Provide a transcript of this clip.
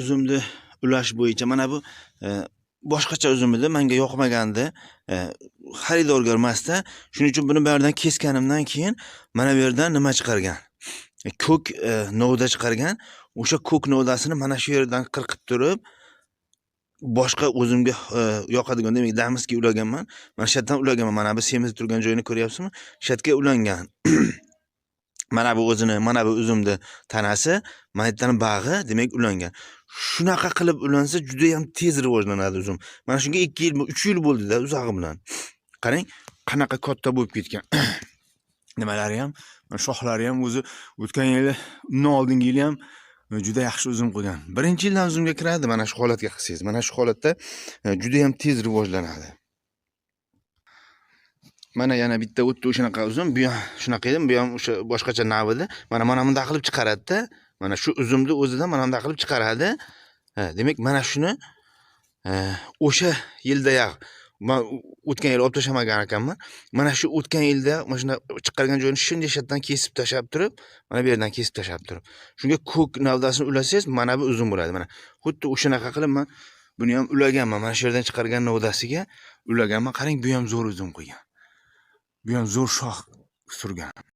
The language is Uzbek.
uzumni ulash bo'yicha mana bu boshqacha uzum edi, menga yoqmagandi. Xaridorga emasda, shuning uchun buni baridan kesganimdan keyin mana bu yerdan nima chiqargan? Ko'k novda chiqargan. O'sha ko'k novdasini mana shu yerdan qirqib turib, boshqa o'zimga yoqadigan, demak, damiski ulaganman. Mana shu yerdan ulaganman. Mana bu semiz turgan joyini ko'ryapsizmi? Shu yerga ulangan. Mana bu o'zini, mana bu uzumni tanasi, mana yerdan bag'i, demak, ulangan. Shunaqa qilib ulansa juda ham tez rivojlanadi uzum. Mana shunga 2 yil, 3 yil bo'ldi-da uzog'i bilan. Qarang, qanaqa katta bo'lib ketgan. Nimalari ham, shoxlari ham o'zi o'tgan yili, undan oldingi yili ham juda yaxshi uzum qo'ygan. Birinchi yildan uzumga kiradi, mana shu holatga qilsangiz. Mana shu holatda juda ham tez rivojlanadi. Mana yana bitta o'tdi o'shanaqa uzum, bu ham shunaqa edi, bu ham o'sha boshqacha navida. Mana bunday qilib chiqaradi-da. Mana shu uzumni o'zidan mana bunday qilib chiqaradi. Demak, mana shuni o'sha yildayoq men o'tgan yil olib tashlamagan ekanman. Mana shu o'tgan yilda mana shuna chiqargan joyini shunday shatdan kesib tashab turib, mana bu yerdan kesib tashab turib, shunga ko'k navdasini ulasangiz, mana bu uzum bo'ladi. Mana xuddi o'shanaqa qilib men buni ham ulaganman. Mana shu yerdan chiqargan navdasiga ulaganman. Qarang, bu ham zo'r uzum qo'ygan. Bu ham zo'r shox surgan.